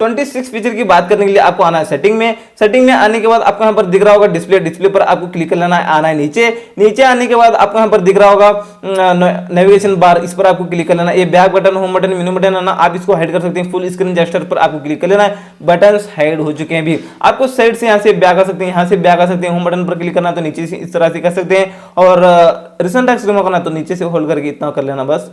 26 feature की बात करने के लिए आपको आना है सेटिंग में। सेटिंग में आने के बाद आपको यहाँ पर दिख रहा होगा डिस्प्ले, डिस्प्ले पर आपको क्लिक कर लेना है, आना है नीचे। नीचे आने के बाद आपको यहाँ पर दिख रहा होगा नेविगेशन बार, इस पर आपको क्लिक कर लेना है। ये बैक बटन, होम बटन, मेनू बटन है ना, आप इसको हाइड कर सकते हैं। फुल स्क्रीन जेस्चर पर आपको क्लिक कर लेना है, बटन हाइड हो चुके हैं। भी आपको साइड से यहाँ से बैक आ सकते हैं, यहाँ से बैक आ सकते हैं। होम बटन पर क्लिक करना तो नीचे से इस तरह से कर सकते हैं, और रिसेंट टैक्स रिमूव करना तो नीचे से होल्ड करके इतना कर लेना बस।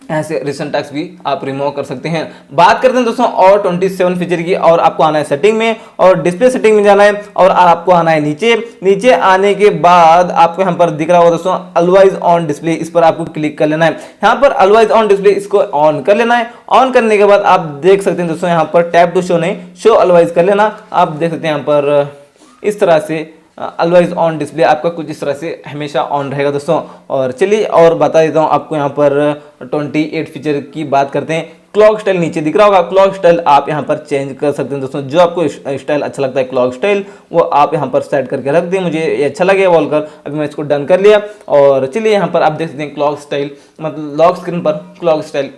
ऐसे रिसेंट टैक्स भी आप रिमूव कर सकते हैं। बात करते हैं दोस्तों और 27 फीचर की, और आपको आना है सेटिंग में और डिस्प्ले सेटिंग में जाना है, और आपको आना है नीचे। नीचे आने के बाद आपको यहाँ पर दिख रहा होगा दोस्तों ऑलवेज ऑन डिस्प्ले, इस पर आपको क्लिक कर लेना है। यहाँ पर ऑलवेज ऑन डिस्प्ले इसको ऑन कर लेना है। ऑन करने के बाद आप देख सकते हैं दोस्तों यहाँ पर टैप टू शो नहीं, शो ऑलवेज कर लेना। आप देख सकते हैं यहाँ पर इस तरह से ऑलवेज ऑन डिस्प्ले आपका कुछ इस तरह से हमेशा ऑन रहेगा दोस्तों। और चलिए और बता देता हूँ आपको, यहाँ पर 28 फीचर की बात करते हैं। क्लॉक स्टाइल नीचे दिख रहा होगा, क्लॉक स्टाइल आप यहाँ पर चेंज कर सकते हैं दोस्तों। जो आपको स्टाइल अच्छा लगता है क्लॉक स्टाइल, वो आप यहाँ पर सेट करके रख दें। मुझे ये अच्छा लगे बोलकर अभी मैं इसको डन कर लिया। और चलिए यहाँ पर आप देख सकते हैं क्लॉक स्टाइल, मतलब लॉक स्क्रीन पर क्लॉक स्टाइल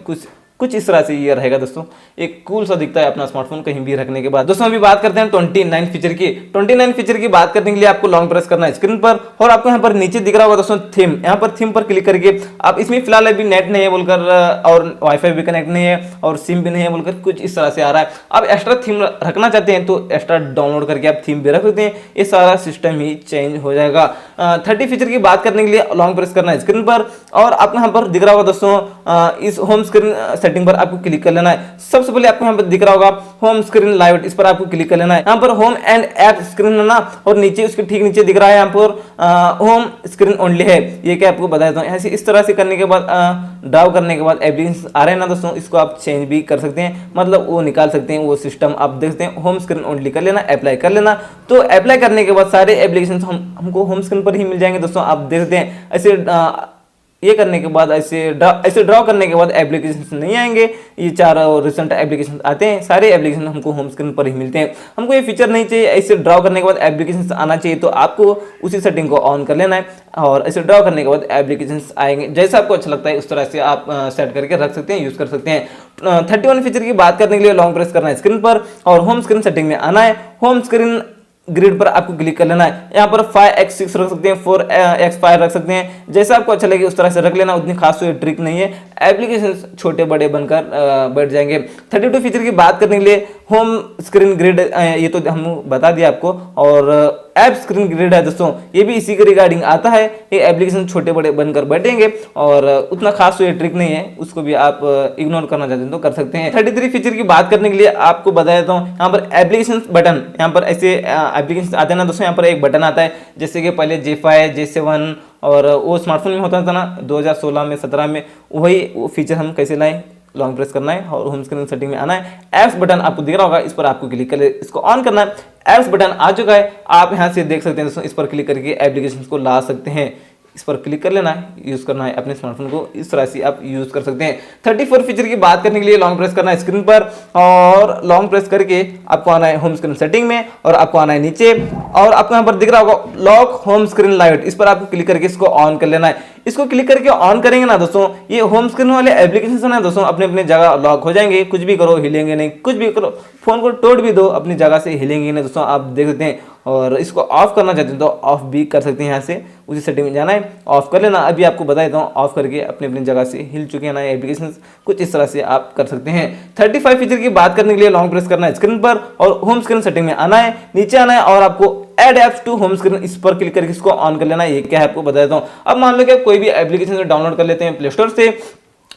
कुछ इस तरह से ये रहेगा दोस्तों। एक कूल सा दिखता है अपना स्मार्टफोन कहीं भी रखने के बाद। दोस्तों अभी बात करते हैं 29 फीचर की। 29 फीचर की बात करने के लिए आपको लॉन्ग प्रेस करना है स्क्रीन पर, और आपको यहाँ पर नीचे दिख रहा होगा दोस्तों थीम। यहाँ पर थीम पर क्लिक करके आप इसमें फिलहाल अभी नेट नहीं है बोलकर, और वाईफाई भी कनेक्ट नहीं है, और सिम भी नहीं है बोलकर कुछ इस तरह से आ रहा है। आप एक्स्ट्रा थीम रखना चाहते हैं तो एक्स्ट्रा डाउनलोड करके आप थीम भी रख सकते हैं। ये सारा सिस्टम ही चेंज हो जाएगा। 30 फीचर की बात करने के लिए लॉन्ग प्रेस करना है स्क्रीन पर, और आपको यहाँ पर दिख रहा होगा दोस्तों इस होम स्क्रीन सेटिंग पर आपको क्लिक कर लेना है। सबसे पहले आपको यहाँ पर दिख रहा होगा होम स्क्रीन लाइट, इस पर आपको क्लिक कर लेना है। यहाँ पर होम एंड ऐप स्क्रीन है ना, और नीचे उसके ठीक नीचे दिख रहा है यहाँ पर होम स्क्रीन ओनली है। ये क्या आपको बता देता हूँ। ऐसे इस तरह से करने के बाद ड्राउ करने के बाद एप्लीकेशन आ रहे हैं ना दोस्तों, इसको आप चेंज भी कर सकते हैं, मतलब वो निकाल सकते हैं। वो सिस्टम आप देख सकते हैं। होम स्क्रीन ओनली कर लेना, अप्लाई कर लेना। तो अप्लाई करने के बाद सारे एप्लीकेशन हमको होम स्क्रीन पर ही मिल जाएंगे दोस्तों। आप देख सकते हैं ऐसे ये करने के बाद ऐसे ड्रॉ करने के बाद एप्लीकेशन नहीं आएंगे। ये 4 रिसेंट एप्लीकेशन आते हैं, सारे एप्लीकेशन हमको होम स्क्रीन पर ही मिलते हैं। हमको ये फीचर नहीं चाहिए। ऐसे ड्रॉ करने के बाद एप्लीकेशन आना चाहिए, तो आपको उसी सेटिंग को ऑन कर लेना है, और ऐसे ड्रॉ करने के बाद एप्लीकेशन आएंगे। जैसा आपको अच्छा लगता है उस तरह से आप सेट करके रख सकते हैं, यूज कर सकते हैं। 31 फीचर की बात करने के लिए लॉन्ग प्रेस करना है स्क्रीन पर, और होम स्क्रीन सेटिंग में आना है। होम स्क्रीन ग्रिड पर आपको क्लिक कर लेना है। यहाँ पर 5x6 रख सकते हैं, 4x5 रख सकते हैं, जैसा आपको अच्छा लगे उस तरह से रख लेना। उतनी खास कोई ट्रिक नहीं है, एप्लीकेशन छोटे बड़े बनकर बैठ जाएंगे। 32 फीचर की बात करने के लिए होम स्क्रीन ग्रिड, ये तो हम बता दिया आपको, और ऐप स्क्रीन ग्रिड है दोस्तों, ये भी इसी के रिगार्डिंग आता है। ये एप्लीकेशन छोटे बड़े बनकर बैठेंगे, और उतना खास कोई ट्रिक नहीं है, उसको भी आप इग्नोर करना चाहते हैं तो कर सकते हैं। 33 फीचर की बात करने के लिए आपको बता देता हूँ। यहाँ पर एप्लीकेशन बटन, यहाँ पर ऐसे एप्लीकेशन आते हैं ना दोस्तों, यहाँ पर एक बटन आता है, जैसे कि पहले J5 J7 और वो स्मार्टफोन में होता था ना 2016 में 17 में, वही वो फीचर हम कैसे लाएं। लॉन्ग प्रेस करना है और होम स्क्रीन सेटिंग में आना है। एप्स बटन आपको दिख रहा होगा, इस पर आपको क्लिक कर इसको ऑन करना है। एप्स बटन आ चुका है, आप यहां से देख सकते हैं दोस्तों। इस पर क्लिक करके एप्लीकेशन को ला सकते हैं, इस पर क्लिक कर लेना है, यूज करना है अपने स्मार्टफोन को। इस तरह से आप यूज कर सकते हैं। 34 फीचर की बात करने के लिए लॉन्ग प्रेस करना है स्क्रीन पर, और लॉन्ग प्रेस करके आपको आना है होम स्क्रीन सेटिंग में, और आपको आना है नीचे, और आपको यहाँ पर दिख रहा होगा लॉक होम स्क्रीन लाइट, इस पर आपको क्लिक करके इसको ऑन कर लेना है। इसको क्लिक करके ऑन करेंगे ना दोस्तों, ये होम स्क्रीन वाले एप्लीकेशन है दोस्तों, अपने अपने जगह लॉक हो जाएंगे। कुछ भी करो हिलेंगे नहीं, कुछ भी करो, फोन को तोड़ भी दो अपनी जगह से हिलेंगे नहीं दोस्तों, आप देख सकते हैं। और इसको ऑफ करना चाहते हैं तो ऑफ भी कर सकते हैं। यहाँ से उसी सेटिंग में जाना है, ऑफ कर लेना। अभी आपको बता देता हूँ, ऑफ करके अपनी अपनी जगह से हिल चुके हैं ना एप्लीकेशन, कुछ इस तरह से आप कर सकते हैं। 35 फीचर की बात करने के लिए लॉन्ग प्रेस करना है स्क्रीन पर, और होम स्क्रीन सेटिंग में आना है, नीचे आना है, और आपको add apps to home screen, इस पर क्लिक करके इसको ऑन कर लेना है। ये क्या है आपको बता देता हूँ। अब मान लो कि आप कोई भी एप्लीकेशन डाउनलोड कर लेते हैं प्ले स्टोर से,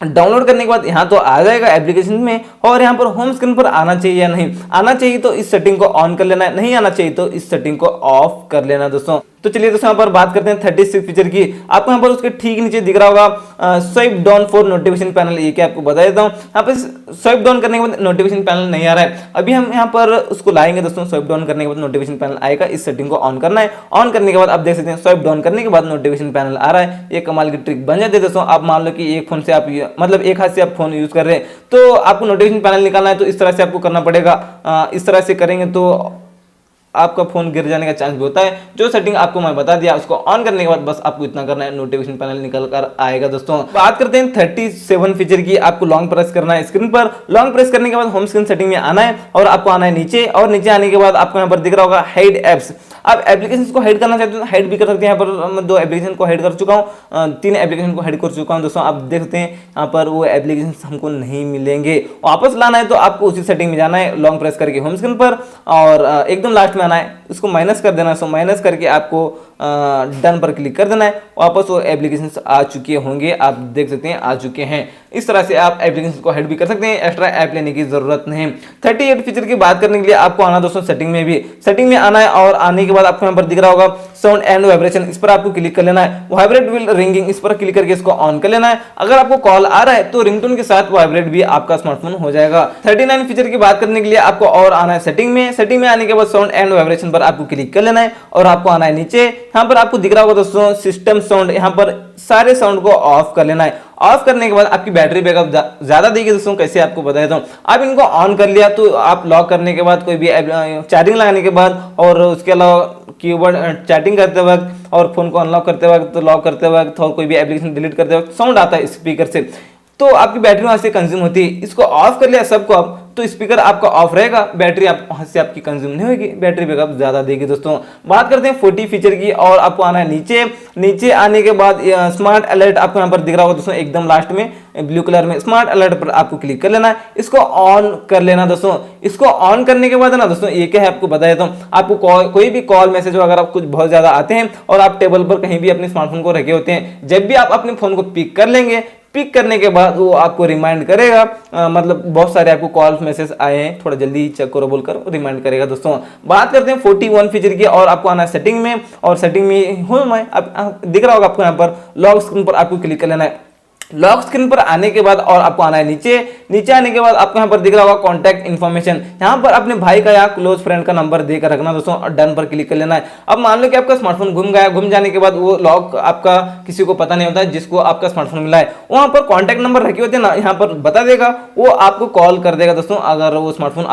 डाउनलोड करने के बाद यहाँ तो आ जाएगा एप्लीकेशन में, और यहाँ पर होम स्क्रीन पर आना चाहिए या नहीं आना चाहिए तो इस सेटिंग को ऑन कर लेना है, नहीं आना चाहिए तो इस सेटिंग को ऑफ कर लेना दोस्तों। तो चलिए दोस्तों यहाँ पर बात करते हैं 36 फीचर की। आपको यहाँ पर उसके ठीक नीचे दिख रहा होगा swipe down for notification panel, ये क्या आपको बता देता हूँ। यहाँ पर स्वाइप डाउन करने के बाद नोटिफिकेशन पैनल नहीं आ रहा है, अभी हम यहाँ पर उसको लाएंगे दोस्तों। स्वाइप डाउन करने के बाद नोटिफिकेशन पैनल आएगा, इस सेटिंग को ऑन करना है। ऑन करने के बाद आप देख सकते हैं स्वाइप डाउन करने के बाद नोटिफिकेशन पैनल आ रहा है। ये कमाल की ट्रिक बन जाती है दोस्तों। आप मान लो कि एक फोन से आप मतलब एक हाथ से आप फोन यूज कर रहे हैं, तो आपको नोटिफिकेशन पैनल निकालना है, तो इस तरह से आपको करना पड़ेगा। इस तरह से करेंगे तो आपका फोन गिर जाने का चांस भी होता है। जो सेटिंग आपको मैं बता दिया उसको ऑन करने के बाद बस आपको इतना करना है, नोटिफिकेशन पैनल निकल कर आएगा। दोस्तों बात करते हैं 37 फीचर की। आपको लॉन्ग प्रेस करना है स्क्रीन पर, लॉन्ग प्रेस करने के बाद होम स्क्रीन सेटिंग में आना है और आपको आना है नीचे, और नीचे आने के बाद आपको यहाँ पर दिख रहा होगा हाइड एप्स। आप एप्लीकेशन को हाइड करना चाहते हो तो हाइड भी कर सकते हैं। यहाँ पर मैं 2 एप्लीकेशन को हाइड कर चुका हूँ, 3 एप्लीकेशन को हाइड कर चुका हूँ। दोस्तों आप देख सकते हैं यहाँ पर वो एप्लीकेशन हमको नहीं मिलेंगे। वापस लाना है तो आपको उसी सेटिंग में जाना है, लॉन्ग प्रेस करके होम स्क्रीन पर और एकदम लास्ट में आना है, उसको माइनस कर देना है। सो माइनस करके आपको डन पर क्लिक कर देना है, वापस वो एप्लीकेशन आ चुके होंगे, आप देख सकते हैं आ चुके हैं। इस तरह से आप एप्लीकेशन को हाइड भी कर सकते हैं, एक्स्ट्रा ऐप लेने की जरूरत नहीं। 38 फीचर की बात करने के लिए आपको आना दोस्तों सेटिंग में भी, सेटिंग में आना है और आने के बाद आपको यहाँ पर दिख रहा होगा साउंड एंड वाइब्रेशन, इस पर आपको क्लिक कर लेना है। वाइब्रेट विल रिंगिंग, इस पर क्लिक करके इसको ऑन कर लेना है। अगर आपको कॉल आ रहा है तो रिंगटोन के साथ वाइब्रेट भी आपका स्मार्टफोन हो जाएगा। 39 फीचर की बात करने के लिए आपको और आना है सेटिंग में, सेटिंग में आने के बाद साउंड एंड वाइब्रेशन पर आपको क्लिक कर लेना है और आपको आना है नीचे। यहाँ पर आपको दिख रहा होगा दोस्तों सिस्टम साउंड, यहाँ पर सारे साउंड को ऑफ कर लेना है। ऑफ करने के बाद आपकी बैटरी बैकअप ज्यादा देगी दोस्तों, कैसे आपको बताया था। आप इनको ऑन कर लिया तो आप लॉक करने के बाद, कोई भी चार्जिंग लगाने के बाद और उसके अलावा कीबोर्ड चैटिंग करते वक्त और फोन को अनलॉक करते वक्त, लॉक करते वक्त और कोई भी एप्लीकेशन डिलीट करते वक्त साउंड आता है स्पीकर से, तो आपकी बैटरी वहां से कंज्यूम होती है। इसको ऑफ कर लिया सबको अब, तो स्पीकर आपका ऑफ रहेगा, बैटरी आप वहां से आपकी कंज्यूम नहीं होगी, बैटरी बैकअप ज्यादा देगी। दोस्तों बात करते हैं 40 फीचर की और आपको आना है नीचे। नीचे आने के बाद स्मार्ट अलर्ट आपको यहाँ पर दिख रहा होगा दोस्तों एकदम लास्ट में ब्लू कलर में, स्मार्ट अलर्ट पर आपको क्लिक कर लेना है, इसको ऑन कर लेना दोस्तों। इसको ऑन करने के बाद ना दोस्तों ये क्या है आपको बताया तो, आपको कोई भी कॉल मैसेज अगर आप कुछ बहुत ज्यादा आते हैं और आप टेबल पर कहीं भी अपने स्मार्टफोन को रखे होते हैं, जब भी आप अपने फोन को पिक कर लेंगे, पिक करने के बाद वो आपको रिमाइंड करेगा, मतलब बहुत सारे आपको कॉल मैसेज आए हैं, थोड़ा जल्दी चेक करो बोलकर रिमाइंड करेगा। दोस्तों बात करते हैं 41 फीचर की और आपको आना है सेटिंग में, और सेटिंग में होम है अब दिख रहा होगा आपको, यहाँ पर लॉक स्क्रीन पर आपको क्लिक कर लेना है। लॉक स्क्रीन पर आने के बाद और आपको आना है नीचे। नीचे आने के बाद आपको यहाँ पर दिख रहा होगा कॉन्टैक्ट इन्फॉर्मेशन, यहाँ पर अपने भाई का या क्लोज फ्रेंड का नंबर देकर रखना दोस्तों और डन पर क्लिक कर लेना है। अब मान लो कि आपका स्मार्टफोन गुम गया, गुम जाने के बाद वो लॉक आपका किसी को पता नहीं होता है, जिसको आपका स्मार्टफोन मिला है वहां पर कॉन्टैक्ट नंबर रखे होते हैं ना, यहाँ पर बता देगा, वो आपको कॉल कर देगा दोस्तों। अगर वो स्मार्टफोन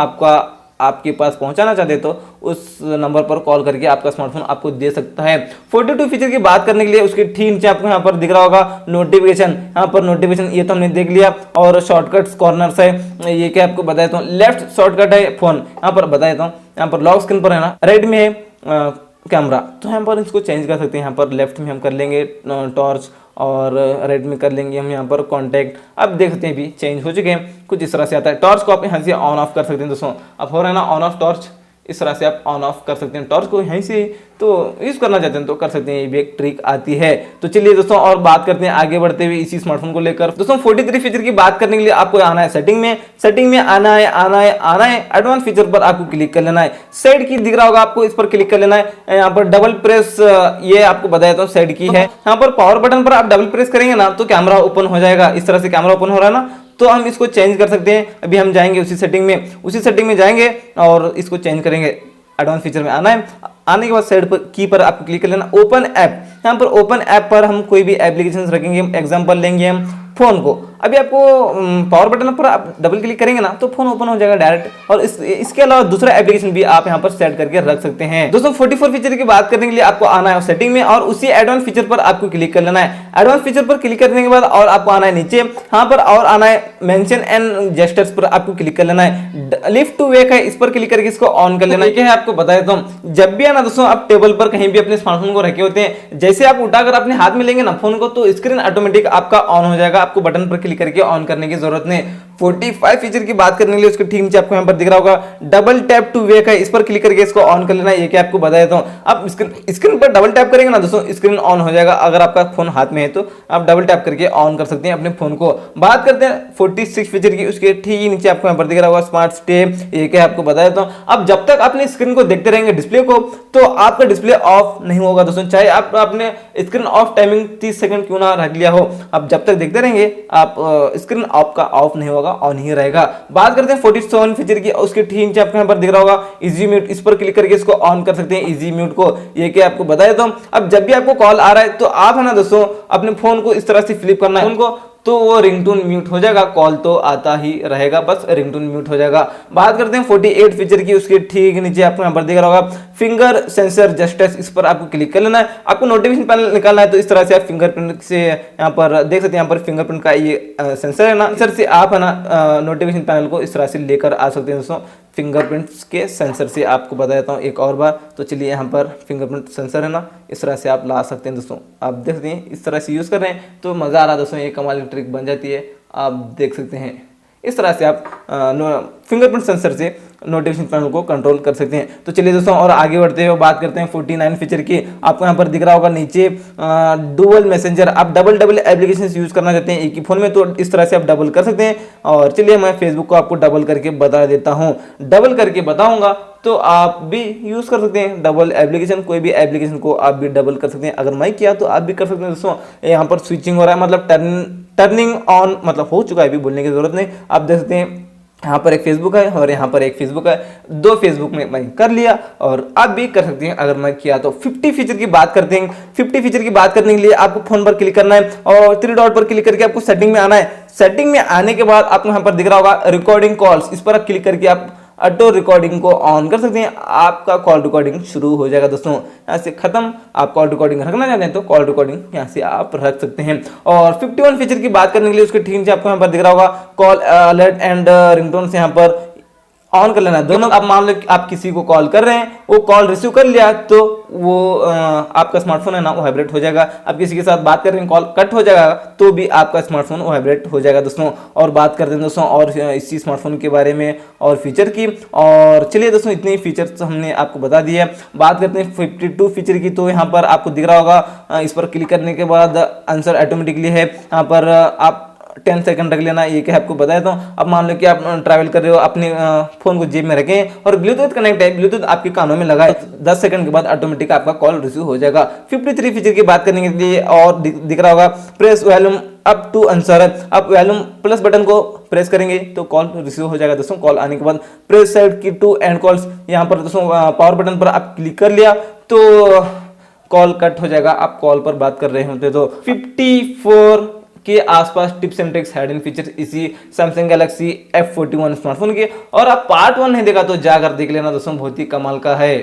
आपके पास पहुंचाना चाहते तो उस नंबर पर कॉल करके आपका स्मार्टफोन आपको दे सकता है। 42 फीचर की बात करने के लिए उसके ठीक नीचे आपको यहाँ पर दिख रहा होगा नोटिफिकेशन, यहाँ पर नोटिफिकेशन ये तो हमने देख लिया, और शॉर्टकट्स कॉर्नर्स है, ये क्या आपको बता देता हूँ। लेफ्ट शॉर्टकट है फोन, यहाँ पर बता देता हूँ, यहाँ पर लॉक स्क्रीन पर है ना, राइट में है कैमरा, तो यहाँ पर इसको चेंज कर सकते हैं। यहाँ पर लेफ्ट में हम कर लेंगे टॉर्च और राइट में कर लेंगे हम यहाँ पर कॉन्टैक्ट। अब देख सकते हैं भी चेंज हो चुके हैं, कुछ इस तरह से आता है। टॉर्च को आप यहाँ से ऑन ऑफ कर सकते हैं दोस्तों, अब हो रहा है ना ऑन ऑफ टॉर्च, इस तरह से आप ऑन ऑफ कर सकते हैं टॉर्च को यहीं से, तो यूज करना चाहते हैं तो कर सकते हैं, ये भी एक ट्रिक आती है। तो चलिए दोस्तों और बात करते हैं आगे बढ़ते हुए इसी स्मार्टफोन को लेकर। दोस्तों 43 फीचर की बात करने के लिए आपको आना है सेटिंग में, सेटिंग में आना है एडवांस फीचर पर आपको क्लिक कर लेना है। साइड की दिख रहा होगा आपको, इस पर क्लिक कर लेना है। यहाँ पर डबल प्रेस, ये आपको बता देता हूँ साइड की है। यहाँ पर पावर बटन पर आप डबल प्रेस करेंगे ना तो कैमरा ओपन हो जाएगा, इस तरह से कैमरा ओपन हो रहा है ना, तो हम इसको चेंज कर सकते हैं। अभी हम जाएंगे उसी सेटिंग में जाएंगे और इसको चेंज करेंगे। एडवांस फीचर में आना है, आने के बाद साइड पर की पर आपको क्लिक कर लेना, ओपन ऐप। यहाँ पर ओपन ऐप पर हम कोई भी एप्लीकेशन रखेंगे, एग्जांपल लेंगे हम फोन को। अभी आपको पावर बटन पर आप डबल क्लिक करेंगे ना तो फोन ओपन हो जाएगा डायरेक्ट, और इसके अलावा दूसरा एप्लीकेशन भी आप यहाँ पर सेट करके रख सकते हैं। दोस्तों 44 फीचर की बात करने के लिए आपको आना है सेटिंग में और उसी एडवांस फीचर पर आपको क्लिक कर लेना है। एडवांस फीचर पर क्लिक करने के बाद और आपको आना है नीचे, यहाँ पर और आना है मेंशन एंड जेस्चर्स पर आपको क्लिक कर लेना है। लिफ्ट टू वेक है, इस पर क्लिक करके इसको ऑन कर लेना है। क्या है आपको बता देता हूँ, जब भी आना दोस्तों आप टेबल पर कहीं भी अपने स्मार्टफोन को रखे होते हैं, जैसे आप उठाकर अपने हाथ में लेंगे ना फोन को, तो स्क्रीन ऑटोमेटिक आपका ऑन हो जाएगा, आपको बटन पर क्लिक करके ऑन करने की जरूरत नहीं। 45 फीचर की बात करने के लिए उसके ठीक नीचे आपको यहाँ पर दिख रहा होगा डबल टैप टू वेक है, इस पर क्लिक करके इसको ऑन कर लेना है। ये क्या आपको बता देता हूँ, आप स्क्रीन पर डबल टैप करेंगे ना दोस्तों, स्क्रीन ऑन हो जाएगा। अगर आपका फोन हाथ में है तो आप डबल टैप करके ऑन कर सकते हैं अपने फोन को। बात करते हैं 46 फीचर की, उसके ठीक नीचे आपको यहाँ पर दिख रहा होगा स्मार्ट स्टे, ये क्या आपको बता देता हूँ। अब जब तक अपने स्क्रीन को देखते रहेंगे डिस्प्ले को, तो आपका डिस्प्ले ऑफ नहीं होगा दोस्तों, चाहे आप अपने स्क्रीन ऑफ टाइमिंग 30 सेकंड क्यों ना रख लिया हो, अब जब तक देखते रहेंगे आप स्क्रीन आपका ऑफ नहीं होगा, ऑन ही रहेगा। बात करते हैं 47 फीचर की, उसके ठीक नीचे आपको यहाँ पर दिख रहा होगा इजी म्यूट, इस पर क्लिक करके इसको ऑन कर सकते हैं इजी म्यूट को। ये क्या आपको बता देता हूं, अब जब भी आपको कॉल आ रहा है तो आप है ना दोस्तों अपने फोन को इस तरह से फ्लिप करना है उनको, तो वो रिंगटोन म्यूट हो जाएगा, कॉल तो आता ही रहेगा, बस रिंगटोन म्यूट हो जाएगा। बात करते हैं 48 फीचर की, उसके ठीक नीचे आपको यहाँ पर दिख रहा होगा फिंगर सेंसर जस्ट टच, इस पर आपको क्लिक कर लेना है। आपको नोटिफिकेशन पैनल निकालना है तो इस तरह से आप फिंगरप्रिंट से यहाँ पर देख सकते हैं, यहाँ पर फिंगरप्रिंट का ये सेंसर है ना, सेंसर से आप है ना नोटिफिकेशन पैनल को इस तरह से लेकर आ सकते हैं दोस्तों। फिंगरप्रिंट्स के सेंसर से आपको बता देता हूँ एक और बार, तो चलिए यहाँ पर फिंगरप्रिंट सेंसर है ना, इस तरह से आप ला सकते हैं दोस्तों। आप देख सकते हैं इस तरह से यूज़ कर रहे हैं तो मज़ा आ रहा है दोस्तों, ये कमाल की ट्रिक बन जाती है। आप देख सकते हैं इस तरह से आप फिंगरप्रिंट सेंसर से नोटिफिकेशन पैनल को कंट्रोल कर सकते हैं। तो चलिए दोस्तों और आगे बढ़ते हुए बात करते हैं 49 फीचर की। आपको यहाँ पर दिख रहा होगा नीचे डुअल मैसेंजर, आप डबल एप्लीकेशन यूज करना चाहते हैं एक ही फोन में तो इस तरह से आप डबल कर सकते हैं। और चलिए मैं फेसबुक को आपको डबल करके बता देता हूँ, डबल करके बताऊंगा तो आप भी यूज कर सकते हैं डबल एप्लीकेशन, कोई भी एप्लीकेशन को आप भी डबल कर सकते हैं। अगर मैं किया तो आप भी कर सकते हैं दोस्तों। यहाँ पर स्विचिंग हो रहा है, मतलब टर्निंग ऑन मतलब हो चुका है, अभी बोलने की जरूरत नहीं। आप देख सकते हैं यहाँ पर एक फेसबुक है और यहाँ पर एक फेसबुक है, दो फेसबुक में मैं कर लिया और आप भी कर सकते हैं अगर मैं किया तो। 50 फीचर की बात करते हैं। 50 फीचर की बात करने के लिए आपको फोन पर क्लिक करना है और 3 डॉट पर क्लिक करके आपको सेटिंग में आना है। सेटिंग में आने के बाद आपको यहाँ पर दिख रहा होगा रिकॉर्डिंग कॉल्स, इस पर क्लिक करके आप ऑटो रिकॉर्डिंग को ऑन कर सकते हैं। आपका कॉल रिकॉर्डिंग शुरू हो जाएगा दोस्तों, यहाँ से खत्म। आप कॉल रिकॉर्डिंग रखना चाहते हैं तो कॉल रिकॉर्डिंग यहाँ से आप रख सकते हैं। और 51 फीचर की बात करने के लिए उसके ठीक नीचे आपको यहाँ पर दिख रहा होगा कॉल अलर्ट एंड रिंगटोन से यहाँ पर ऑन कर लेना है दोनों। आप मान लो कि आप किसी को कॉल कर रहे हैं, वो कॉल रिसीव कर लिया तो वो आपका स्मार्टफोन है ना वो वाइब्रेट हो जाएगा। आप किसी के साथ बात कर रहे हैं, कॉल कट हो जाएगा तो भी आपका स्मार्टफोन वाइब्रेट हो जाएगा दोस्तों। और बात करते हैं दोस्तों और इसी स्मार्टफोन के बारे में और फीचर की। और चलिए दोस्तों इतने फीचर्स हमने आपको बता दिए हैं। बात करते हैं 52 फीचर की। तो यहाँ पर आपको दिख रहा होगा, इस पर क्लिक करने के बाद आंसर ऑटोमेटिकली है। यहाँ पर आप 10 सेकंड रख लेना, ये क्या आपको बताया था। अब मान लो कि आप ट्रैवल कर रहे हो, अपने फोन को जेब में रखें और ब्लूटूथ कनेक्ट है, ब्लूटूथ आपके कानों में लगा है, 10 सेकंड के बाद ऑटोमेटिक आपका कॉल रिसीव हो जाएगा। 53 फीचर की बात करने के लिए और दिख रहा होगा press volume up to answer है। आप वॉल्यूम प्लस बटन को प्रेस करेंगे तो कॉल रिसीव हो जाएगा दोस्तों। कॉल आने के बाद प्रेस साइड की टू एंड कॉल्स, यहाँ पर दोस्तों पावर बटन पर आप क्लिक कर लिया तो कॉल कट हो जाएगा, आप कॉल पर बात कर रहे होते तो। 54 के आसपास tips and tricks hidden feature इसी सैमसंग गैलेक्सी F41 स्मार्टफोन के। और आप पार्ट 1 नहीं देखा तो जाकर देख लेना दोस्तों, बहुत ही कमाल का है।